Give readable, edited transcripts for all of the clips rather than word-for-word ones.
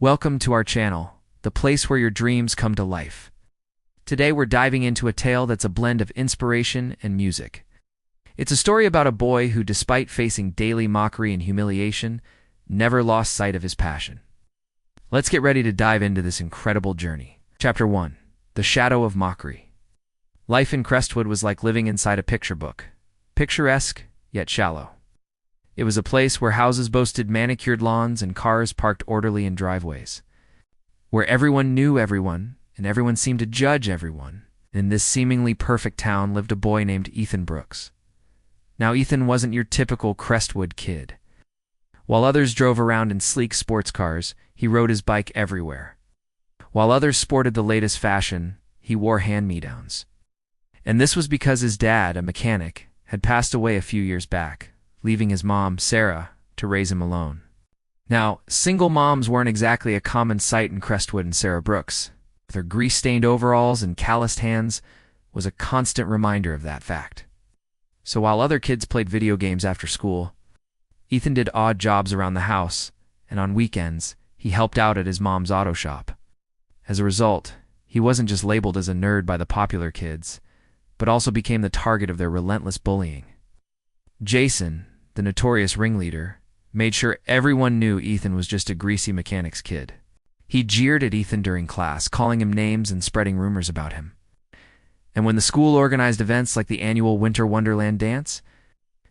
Welcome to our channel, the place where your dreams come to life. Today we're diving into a tale that's a blend of inspiration and music. It's a story about a boy who, despite facing daily mockery and humiliation, never lost sight of his passion. Let's get ready to dive into this incredible journey. Chapter 1. The Shadow of Mockery. Life in Crestwood was like living inside a picture book. Picturesque, yet shallow. It was a place where houses boasted manicured lawns and cars parked orderly in driveways. Where everyone knew everyone, and everyone seemed to judge everyone. In this seemingly perfect town lived a boy named Ethan Brooks. Now, Ethan wasn't your typical Crestwood kid. While others drove around in sleek sports cars, he rode his bike everywhere. While others sported the latest fashion, he wore hand-me-downs. And this was because his dad, a mechanic, had passed away a few years back, leaving his mom, Sarah, to raise him alone. Now, single moms weren't exactly a common sight in Crestwood, and Sarah Brooks, with her grease-stained overalls and calloused hands, was a constant reminder of that fact. So while other kids played video games after school, Ethan did odd jobs around the house, and on weekends, he helped out at his mom's auto shop. As a result, he wasn't just labeled as a nerd by the popular kids, but also became the target of their relentless bullying. Jason, the notorious ringleader, made sure everyone knew Ethan was just a greasy mechanic's kid. He jeered at Ethan during class, calling him names and spreading rumors about him. And when the school organized events like the annual Winter Wonderland dance,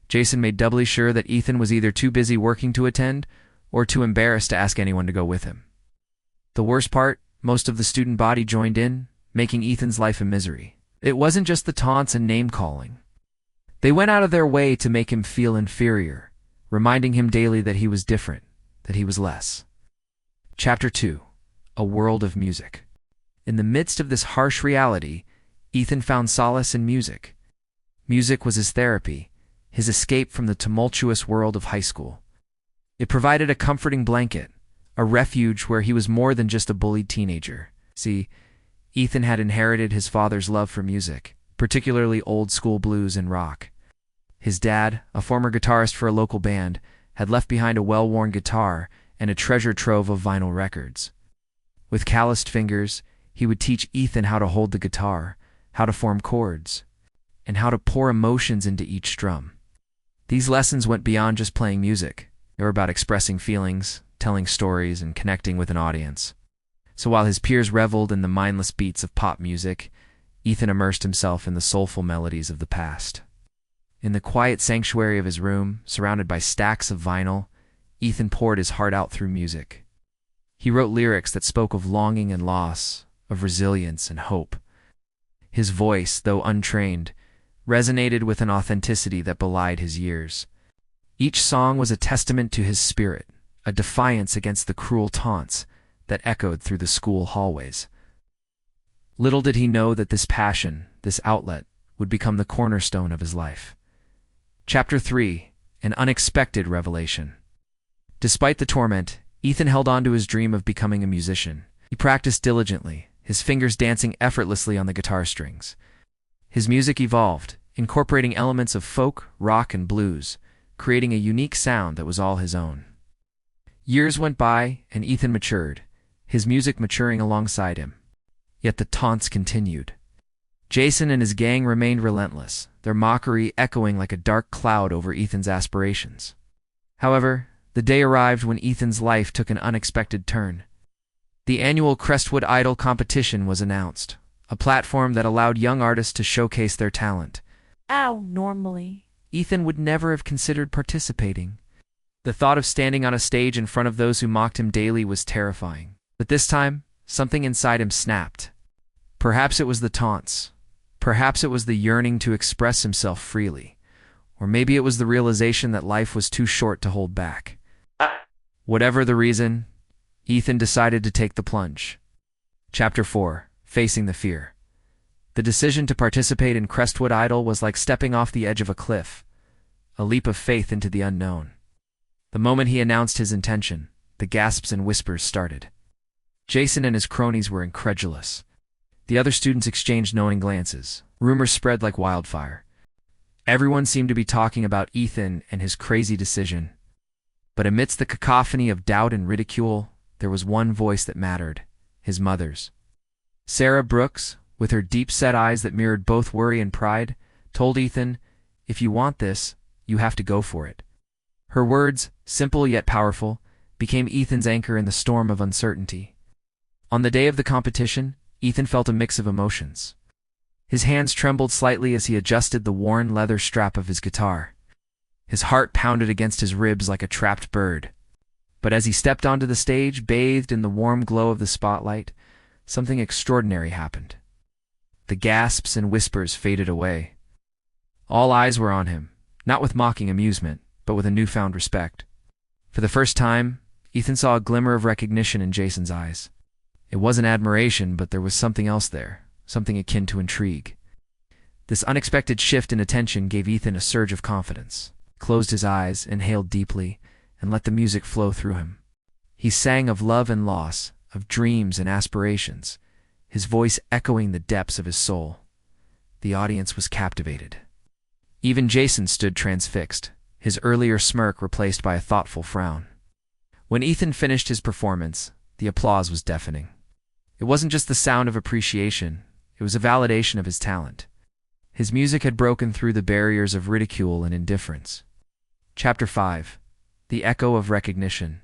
Jason made doubly sure that Ethan was either too busy working to attend or too embarrassed to ask anyone to go with him. The worst part, most of the student body joined in, making Ethan's life a misery. It wasn't just the taunts and name-calling. They went out of their way to make him feel inferior, reminding him daily that he was different, that he was less. Chapter 2. A World of Music. In the midst of this harsh reality, Ethan found solace in music. Music was his therapy, his escape from the tumultuous world of high school. It provided a comforting blanket, a refuge where he was more than just a bullied teenager. See, Ethan had inherited his father's love for music, particularly old-school blues and rock. His dad, a former guitarist for a local band, had left behind a well-worn guitar and a treasure trove of vinyl records. With calloused fingers, he would teach Ethan how to hold the guitar, how to form chords, and how to pour emotions into each strum. These lessons went beyond just playing music. They were about expressing feelings, telling stories, and connecting with an audience. So while his peers reveled in the mindless beats of pop music, Ethan immersed himself in the soulful melodies of the past. In the quiet sanctuary of his room, surrounded by stacks of vinyl, Ethan poured his heart out through music. He wrote lyrics that spoke of longing and loss, of resilience and hope. His voice, though untrained, resonated with an authenticity that belied his years. Each song was a testament to his spirit, a defiance against the cruel taunts that echoed through the school hallways. Little did he know that this passion, this outlet, would become the cornerstone of his life. Chapter 3. An Unexpected Revelation. Despite the torment, Ethan held on to his dream of becoming a musician. He practiced diligently, his fingers dancing effortlessly on the guitar strings. His music evolved, incorporating elements of folk, rock, and blues, creating a unique sound that was all his own. Years went by, and Ethan matured, his music maturing alongside him. Yet the taunts continued. Jason and his gang remained relentless, their mockery echoing like a dark cloud over Ethan's aspirations. However, the day arrived when Ethan's life took an unexpected turn. The annual Crestwood Idol competition was announced, a platform that allowed young artists to showcase their talent. Normally, Ethan would never have considered participating. The thought of standing on a stage in front of those who mocked him daily was terrifying. But this time, something inside him snapped. Perhaps it was the taunts. Perhaps it was the yearning to express himself freely. Or maybe it was the realization that life was too short to hold back. Whatever the reason, Ethan decided to take the plunge. Chapter 4. Facing the Fear. The decision to participate in Crestwood Idol was like stepping off the edge of a cliff, a leap of faith into the unknown. The moment he announced his intention, the gasps and whispers started. Jason and his cronies were incredulous. The other students exchanged knowing glances. Rumors spread like wildfire. Everyone seemed to be talking about Ethan and his crazy decision. But amidst the cacophony of doubt and ridicule, there was one voice that mattered, his mother's. Sarah Brooks, with her deep-set eyes that mirrored both worry and pride, told Ethan, "If you want this, you have to go for it." Her words, simple yet powerful, became Ethan's anchor in the storm of uncertainty. On the day of the competition, Ethan felt a mix of emotions. His hands trembled slightly as he adjusted the worn leather strap of his guitar. His heart pounded against his ribs like a trapped bird. But as he stepped onto the stage, bathed in the warm glow of the spotlight, something extraordinary happened. The gasps and whispers faded away. All eyes were on him, not with mocking amusement, but with a newfound respect. For the first time, Ethan saw a glimmer of recognition in Jason's eyes. It wasn't admiration, but there was something else there, something akin to intrigue. This unexpected shift in attention gave Ethan a surge of confidence. He closed his eyes, inhaled deeply, and let the music flow through him. He sang of love and loss, of dreams and aspirations, his voice echoing the depths of his soul. The audience was captivated. Even Jason stood transfixed, his earlier smirk replaced by a thoughtful frown. When Ethan finished his performance, the applause was deafening. It wasn't just the sound of appreciation, it was a validation of his talent. His music had broken through the barriers of ridicule and indifference. Chapter 5. The Echo of Recognition.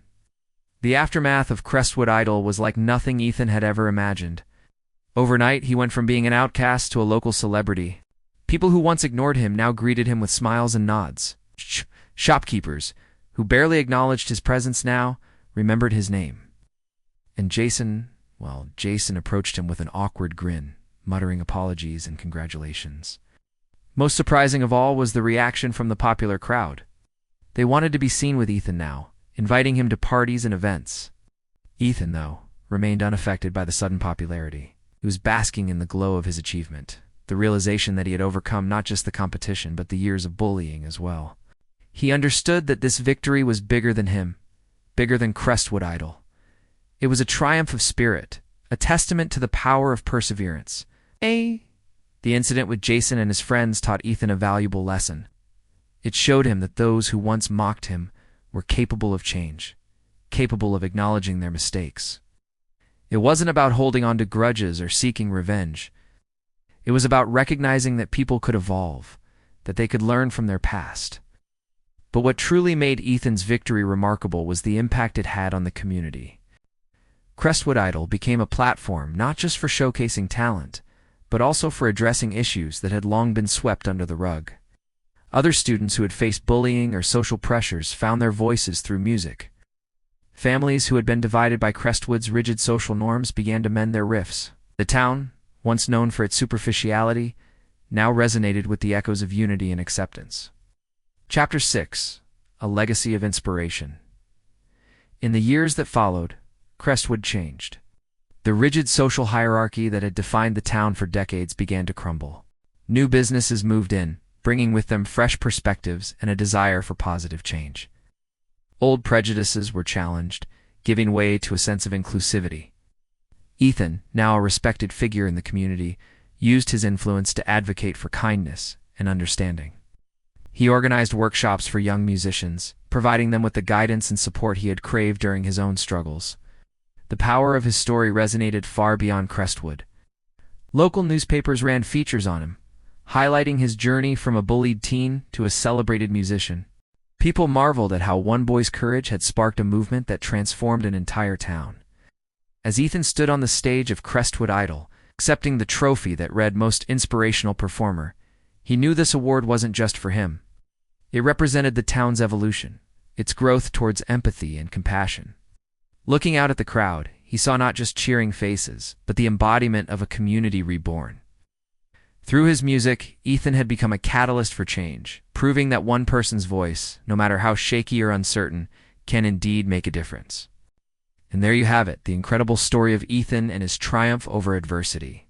The aftermath of Crestwood Idol was like nothing Ethan had ever imagined. Overnight, he went from being an outcast to a local celebrity. People who once ignored him now greeted him with smiles and nods. Shopkeepers, who barely acknowledged his presence now, remembered his name. And Jason approached him with an awkward grin, muttering apologies and congratulations. Most surprising of all was the reaction from the popular crowd. They wanted to be seen with Ethan now, inviting him to parties and events. Ethan, though, remained unaffected by the sudden popularity. He was basking in the glow of his achievement, the realization that he had overcome not just the competition but the years of bullying as well. He understood that this victory was bigger than him, bigger than Crestwood Idol. It was a triumph of spirit, a testament to the power of perseverance. The incident with Jason and his friends taught Ethan a valuable lesson. It showed him that those who once mocked him were capable of change, capable of acknowledging their mistakes. It wasn't about holding on to grudges or seeking revenge. It was about recognizing that people could evolve, that they could learn from their past. But what truly made Ethan's victory remarkable was the impact it had on the community. Crestwood Idol became a platform not just for showcasing talent, but also for addressing issues that had long been swept under the rug. Other students who had faced bullying or social pressures found their voices through music. Families who had been divided by Crestwood's rigid social norms began to mend their rifts. The town, once known for its superficiality, now resonated with the echoes of unity and acceptance. Chapter 6. A Legacy of Inspiration. In the years that followed, Crestwood changed. The rigid social hierarchy that had defined the town for decades began to crumble. New businesses moved in, bringing with them fresh perspectives and a desire for positive change. Old prejudices were challenged, giving way to a sense of inclusivity. Ethan, now a respected figure in the community, used his influence to advocate for kindness and understanding. He organized workshops for young musicians, providing them with the guidance and support he had craved during his own struggles. The power of his story resonated far beyond Crestwood. Local newspapers ran features on him, highlighting his journey from a bullied teen to a celebrated musician. People marveled at how one boy's courage had sparked a movement that transformed an entire town. As Ethan stood on the stage of Crestwood Idol, accepting the trophy that read Most Inspirational Performer, he knew this award wasn't just for him. It represented the town's evolution, its growth towards empathy and compassion. Looking out at the crowd, he saw not just cheering faces, but the embodiment of a community reborn. Through his music, Ethan had become a catalyst for change, proving that one person's voice, no matter how shaky or uncertain, can indeed make a difference. And there you have it, the incredible story of Ethan and his triumph over adversity.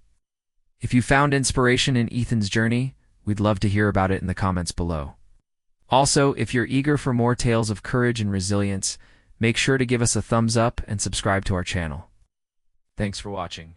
If you found inspiration in Ethan's journey, we'd love to hear about it in the comments below. Also, if you're eager for more tales of courage and resilience, make sure to give us a thumbs up and subscribe to our channel. Thanks for watching.